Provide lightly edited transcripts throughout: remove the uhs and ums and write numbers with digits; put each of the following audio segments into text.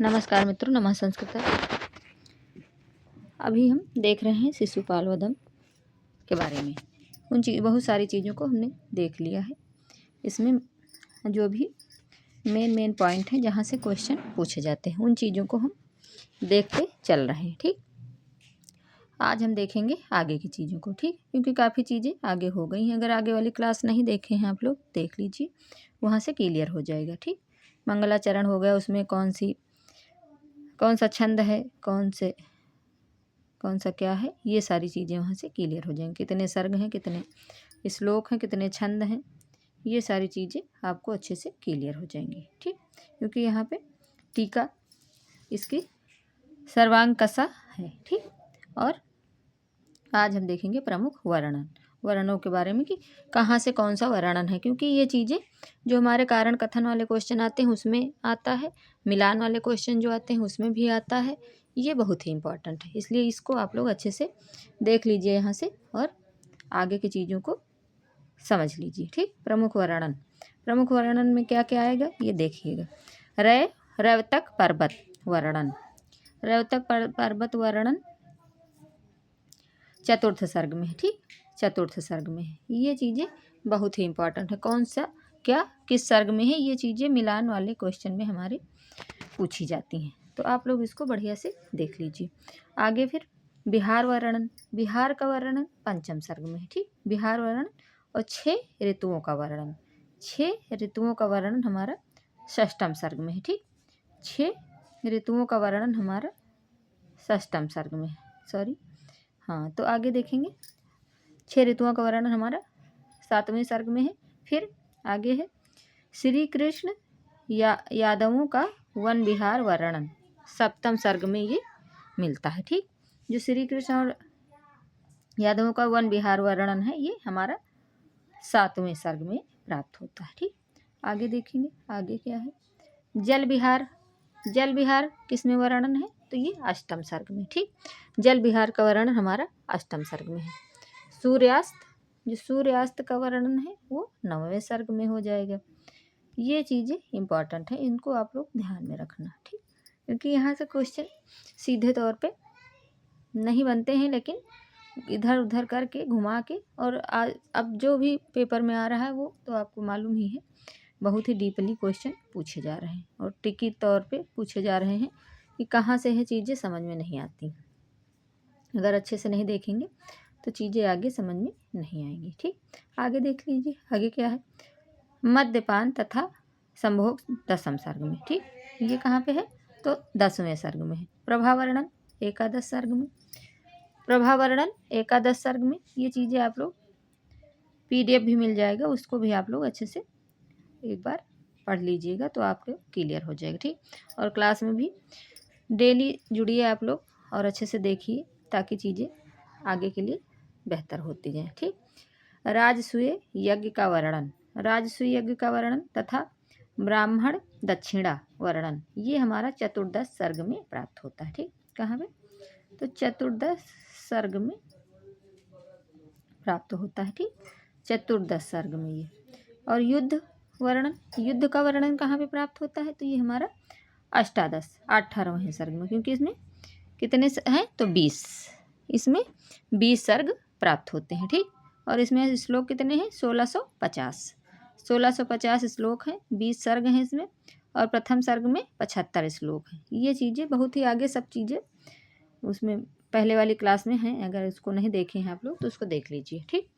नमस्कार मित्रों, नमः संस्कृत। अभी हम देख रहे हैं शिशुपाल वधम के बारे में। बहुत सारी चीज़ों को हमने देख लिया है। इसमें जो भी मेन पॉइंट है जहाँ से क्वेश्चन पूछे जाते हैं उन चीज़ों को हम देखते चल रहे हैं। ठीक, आज हम देखेंगे आगे की चीज़ों को। ठीक, क्योंकि काफ़ी चीज़ें आगे हो गई हैं। अगर आगे वाली क्लास नहीं देखे हैं आप लोग, देख लीजिए, वहाँ से क्लियर हो जाएगा। ठीक, मंगलाचरण हो गया, उसमें कौन सा छंद है, कौन सा क्या है, ये सारी चीज़ें वहाँ से क्लियर हो जाएंगी। कितने सर्ग हैं, कितने श्लोक हैं, कितने छंद हैं, ये सारी चीज़ें आपको अच्छे से क्लियर हो जाएंगी। ठीक, क्योंकि यहाँ पे टीका इसकी सर्वांग कसा है। ठीक, और आज हम देखेंगे प्रमुख वर्णों के बारे में कि कहाँ से कौन सा वर्णन है, क्योंकि ये चीज़ें जो हमारे कारण कथन वाले क्वेश्चन आते हैं उसमें आता है, मिलान वाले क्वेश्चन जो आते हैं उसमें भी आता है। ये बहुत ही इम्पॉर्टेंट है, इसलिए इसको आप लोग अच्छे से देख लीजिए यहाँ से और आगे की चीज़ों को समझ लीजिए। ठीक, प्रमुख वर्णन में क्या क्या आएगा ये देखिएगा। रैवतक पर्वत वर्णन, रैवतक पर्वत वर्णन चतुर्थ सर्ग में है। ठीक, चतुर्थ सर्ग में है। ये चीज़ें बहुत ही इम्पॉर्टेंट है। कौन सा क्या किस सर्ग में है, ये चीज़ें मिलान वाले क्वेश्चन में हमारे पूछी जाती हैं, तो आप लोग इसको बढ़िया से देख लीजिए। आगे फिर बिहार का वर्णन पंचम सर्ग में है। ठीक, बिहार वर्णन और 6 ऋतुओं का वर्णन, 6 ऋतुओं का वर्णन हमारा षष्ठम सर्ग में है। ठीक, 6 ऋतुओं का वर्णन हमारा षष्ठम सर्ग में है। हाँ, तो आगे देखेंगे 6 ऋतुओं का वर्णन हमारा 7वें सर्ग में है। फिर आगे है श्री कृष्ण यादवों का वन विहार वर्णन, 7वें सर्ग में ये मिलता है। ठीक, जो श्री कृष्ण और यादवों का वन विहार वर्णन है ये हमारा 7वें सर्ग में प्राप्त होता है। ठीक, आगे देखेंगे आगे क्या है। जल विहार किसमें वर्णन है, तो ये 8वें सर्ग में। ठीक, जल विहार का वर्णन हमारा 8वें सर्ग में है। सूर्यास्त का वर्णन है वो 9वें सर्ग में हो जाएगा। ये चीज़ें इंपॉर्टेंट है, इनको आप लोग ध्यान में रखना। ठीक, क्योंकि यहाँ से क्वेश्चन सीधे तौर पे नहीं बनते हैं, लेकिन इधर उधर करके घुमा के, और अब जो भी पेपर में आ रहा है वो तो आपको मालूम ही है, बहुत ही डीपली क्वेश्चन पूछे जा रहे हैं और ट्रिकी तौर पे पूछे जा रहे हैं कि कहाँ से है चीज़ें समझ में नहीं आती। अगर अच्छे से नहीं देखेंगे तो चीज़ें आगे समझ में नहीं आएंगी। ठीक, आगे देख लीजिए आगे क्या है। मद्यपान तथा संभोग 10वें सर्ग में। ठीक, ये कहाँ पे है, तो 10वें सर्ग में है। प्रभावर्णन एकादश सर्ग में, एकादश सर्ग में। ये चीज़ें आप लोग PDF भी मिल जाएगा, उसको भी आप लोग अच्छे से एक बार पढ़ लीजिएगा तो आपको क्लियर हो जाएगा। ठीक, और क्लास में भी डेली जुड़िए आप लोग और अच्छे से देखिए ताकि चीज़ें आगे के लिए बेहतर होती जाए। ठीक, राजसूय यज्ञ का वर्णन तथा ब्राह्मण दक्षिणा वर्णन, ये हमारा चतुर्दश सर्ग में प्राप्त होता है। ठीक, कहाँ पे, तो चतुर्दश सर्ग में प्राप्त होता है। ठीक, चतुर्दश सर्ग में ये। और युद्ध का वर्णन कहाँ पे प्राप्त होता है, तो ये हमारा 18वें सर्ग में, क्योंकि इसमें कितने हैं, तो 20, इसमें 20 सर्ग प्राप्त होते हैं। ठीक, और इसमें श्लोक कितने हैं, 1650 श्लोक हैं, 20 सर्ग हैं इसमें, और प्रथम सर्ग में 75 श्लोक हैं। ये चीज़ें बहुत ही आगे सब चीज़ें उसमें पहले वाली क्लास में हैं, अगर उसको नहीं देखे हैं आप लोग तो उसको देख लीजिए। ठीक,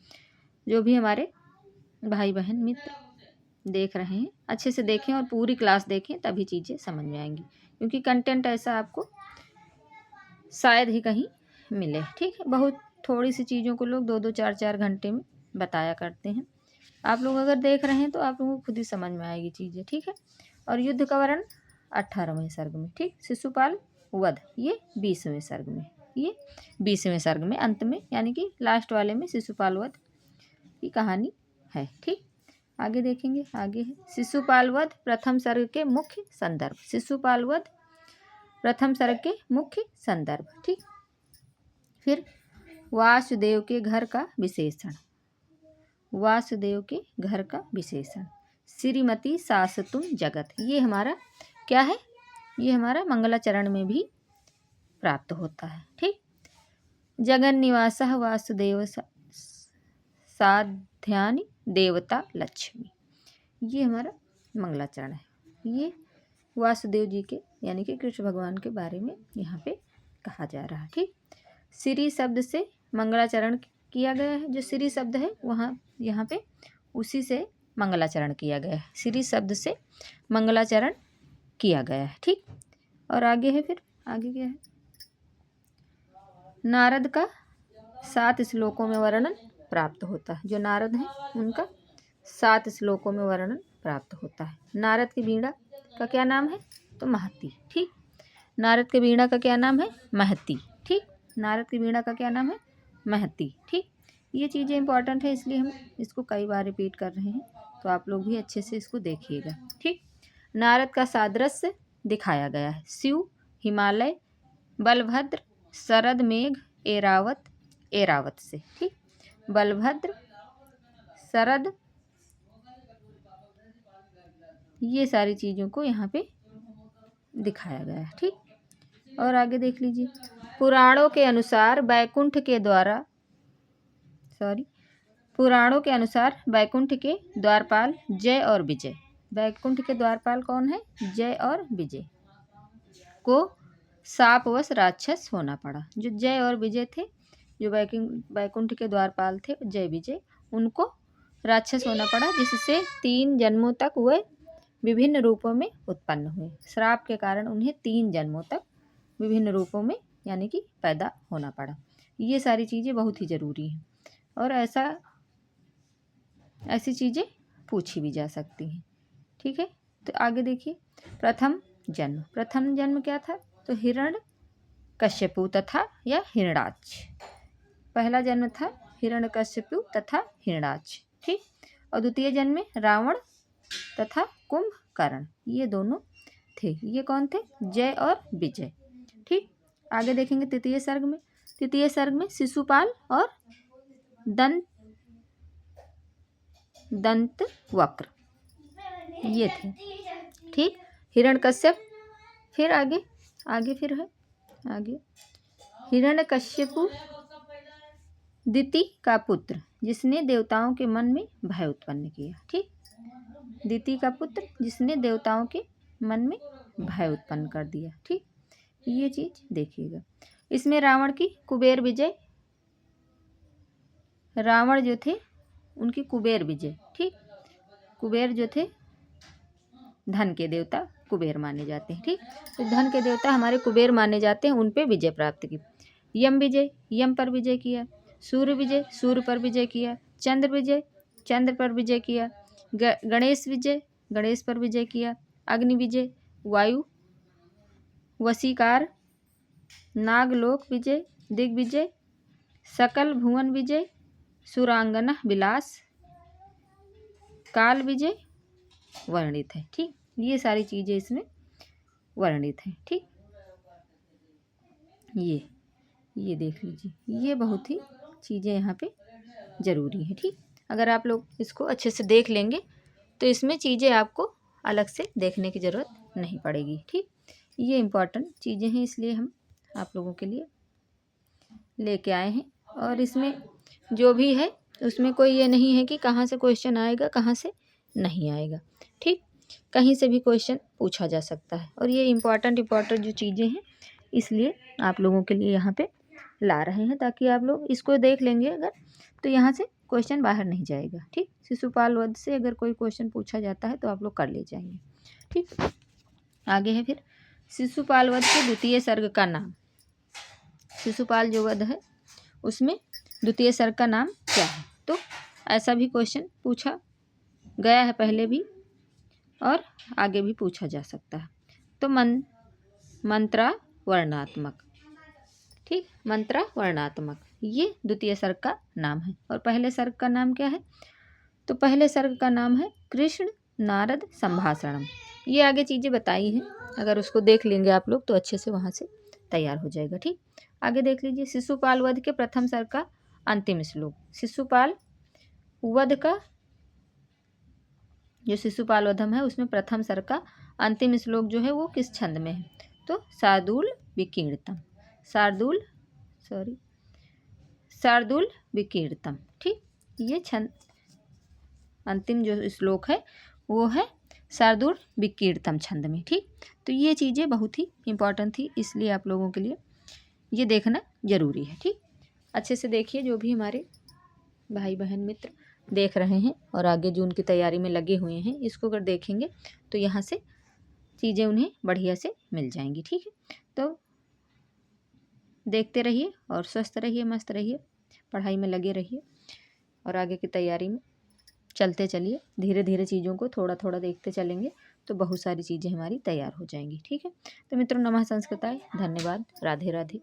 जो भी हमारे भाई बहन मित्र देख रहे हैं अच्छे से देखें और पूरी क्लास देखें, तभी चीज़ें समझ में आएंगी, क्योंकि कंटेंट ऐसा आपको शायद ही कहीं मिले। ठीक है, बहुत थोड़ी सी चीज़ों को लोग 2-2 4-4 घंटे में बताया करते हैं। आप लोग अगर देख रहे हैं तो आप लोगों को खुद ही समझ में आएगी चीज़ें। ठीक है, और युद्ध का वर्णन 18वें सर्ग में। ठीक, शिशुपाल वध ये 20वें सर्ग में, ये 20वें सर्ग में अंत में, यानी कि लास्ट वाले में शिशुपाल वध की कहानी है। ठीक, आगे देखेंगे आगे है शिशुपाल वध प्रथम सर्ग के मुख्य संदर्भ, शिशुपाल वध प्रथम सर्ग के मुख्य संदर्भ। ठीक, फिर वासुदेव के घर का विशेषण, श्रीमती सासतुम जगत, ये हमारा क्या है, ये हमारा मंगलाचरण में भी प्राप्त होता है। ठीक। जगन निवासः वासुदेव साध्यानि देवता लक्ष्मी, ये हमारा मंगलाचरण है। ये वासुदेव जी के यानी कि कृष्ण भगवान के बारे में यहाँ पे कहा जा रहा है। ठीक। श्री शब्द से मंगलाचरण किया गया है। जो श्री शब्द है वहाँ यहाँ पे उसी से मंगलाचरण किया गया है। श्री शब्द से मंगलाचरण किया गया है। ठीक। और आगे है, फिर आगे क्या है, नारद का 7 श्लोकों में वर्णन प्राप्त होता है। जो नारद हैं उनका 7 श्लोकों में वर्णन प्राप्त होता है। नारद की वीणा का क्या नाम है, तो महती। ठीक। नारद की वीणा का क्या नाम है, महती। ठीक। नारद की वीणा का क्या नाम है, महती। ठीक। ये चीज़ें इंपॉर्टेंट है, इसलिए हम इसको कई बार रिपीट कर रहे हैं, तो आप लोग भी अच्छे से इसको देखिएगा। ठीक। नारद का सादृश्य दिखाया गया है। शिव, हिमालय, बलभद्र, शरद मेघ, एरावत से। ठीक। बलभद्र, शरद, ये सारी चीज़ों को यहाँ पे दिखाया गया है। ठीक। और आगे देख लीजिए, पुराणों के अनुसार बैकुंठ के द्वारपाल जय और विजय। बैकुंठ के द्वारपाल कौन है, जय और विजय को शापवश राक्षस होना पड़ा। जो जय और विजय थे, जो बैकुंठ के द्वारपाल थे जय विजय, उनको राक्षस होना पड़ा, जिससे 3 जन्मों तक वह विभिन्न रूपों में उत्पन्न हुए। श्राप के कारण उन्हें 3 जन्मों तक विभिन्न रूपों में यानी कि पैदा होना पड़ा। ये सारी चीज़ें बहुत ही ज़रूरी हैं, और ऐसी चीज़ें पूछी भी जा सकती हैं। ठीक है। तो आगे देखिए, प्रथम जन्म क्या था, तो हिरण्यकश्यपु तथा या हिरणाक्ष। पहला जन्म था हिरण्यकश्यपु तथा हिरणाक्ष। ठीक। और द्वितीय जन्म में रावण तथा कुंभकर्ण, ये दोनों थे। ये कौन थे, जय और विजय। ठीक। आगे देखेंगे तृतीय सर्ग में शिशुपाल और दंत वक्र, ये थे। ठीक। हिरण्यकश्यप, फिर आगे फिर है आगे हिरण्यकश्यपु दिति का पुत्र, जिसने देवताओं के मन में भय उत्पन्न किया। ठीक। दिति का पुत्र जिसने देवताओं के मन में भय उत्पन्न कर दिया। ठीक। ये चीज़ देखिएगा। इसमें रावण की कुबेर विजय, रावण जो थे उनकी कुबेर विजय। ठीक। कुबेर जो थे धन के देवता कुबेर माने जाते हैं। ठीक। तो धन के देवता हमारे कुबेर माने जाते हैं, उन पे विजय प्राप्त की। यम विजय, यम पर विजय किया। सूर्य विजय, सूर्य पर विजय किया। चंद्र विजय, चंद्र पर विजय किया। गणेश विजय, गणेश पर विजय किया। अग्नि विजय, वायु वशीकार, नागलोक विजय, दिग्विजय, सकल भुवन विजय, सुरांगना विलास, काल विजय वर्णित है। ठीक। ये सारी चीज़ें इसमें वर्णित हैं। ठीक। ये देख लीजिए, ये बहुत ही चीज़ें यहाँ पे ज़रूरी है। ठीक। अगर आप लोग इसको अच्छे से देख लेंगे तो इसमें चीज़ें आपको अलग से देखने की ज़रूरत नहीं पड़ेगी। ठीक। ये इम्पॉर्टेंट चीज़ें हैं, इसलिए हम आप लोगों के लिए लेके आए हैं। और इसमें जो भी है उसमें कोई ये नहीं है कि कहाँ से क्वेश्चन आएगा कहाँ से नहीं आएगा। ठीक। कहीं से भी क्वेश्चन पूछा जा सकता है, और ये इम्पॉर्टेंट जो चीज़ें हैं इसलिए आप लोगों के लिए यहाँ पे ला रहे हैं, ताकि आप लोग इसको देख लेंगे अगर, तो यहाँ से क्वेश्चन बाहर नहीं जाएगा। ठीक। शिशुपाल वध से अगर कोई क्वेश्चन पूछा जाता है तो आप लोग कर ले जाएंगे। ठीक। आगे है फिर शिशुपाल वध के द्वितीय सर्ग का नाम। शिशुपाल जो वध है उसमें द्वितीय सर्ग का नाम क्या है, तो ऐसा भी क्वेश्चन पूछा गया है पहले भी और आगे भी पूछा जा सकता है। तो मंत्रा वर्णात्मक। ठीक। मंत्रा वर्णात्मक, ये द्वितीय सर्ग का नाम है। और पहले सर्ग का नाम क्या है, तो पहले सर्ग का नाम है कृष्ण नारद संभाषणम। ये आगे चीज़ें बताई हैं, अगर उसको देख लेंगे आप लोग तो अच्छे से वहाँ से तैयार हो जाएगा। ठीक। आगे देख लीजिए, शिशुपाल वध के प्रथम सर्ग का अंतिम श्लोक। शिशुपाल वध का जो शिशुपाल वधम है उसमें प्रथम सर्ग का अंतिम श्लोक जो है वो किस छंद में है? तो शार्दूल विकीर्णतम, शार्दूल विकीर्णतम। ठीक, ये छंद अंतिम जो श्लोक है वो है शार्दूल विकीर्णतम छंद में। ठीक, तो ये चीज़ें बहुत ही इम्पॉर्टेंट थी, इसलिए आप लोगों के लिए ये देखना ज़रूरी है। ठीक, अच्छे से देखिए, जो भी हमारे भाई बहन मित्र देख रहे हैं और आगे जून की तैयारी में लगे हुए हैं, इसको अगर देखेंगे तो यहाँ से चीज़ें उन्हें बढ़िया से मिल जाएंगी। ठीक है, तो देखते रहिए और स्वस्थ रहिए, मस्त रहिए, पढ़ाई में लगे रहिए और आगे की तैयारी में चलते चलिए। धीरे धीरे चीज़ों को थोड़ा थोड़ा देखते चलेंगे तो बहुत सारी चीज़ें हमारी तैयार हो जाएंगी। ठीक है, तो मित्रों, नमः संस्कृताय, धन्यवाद, राधे राधे।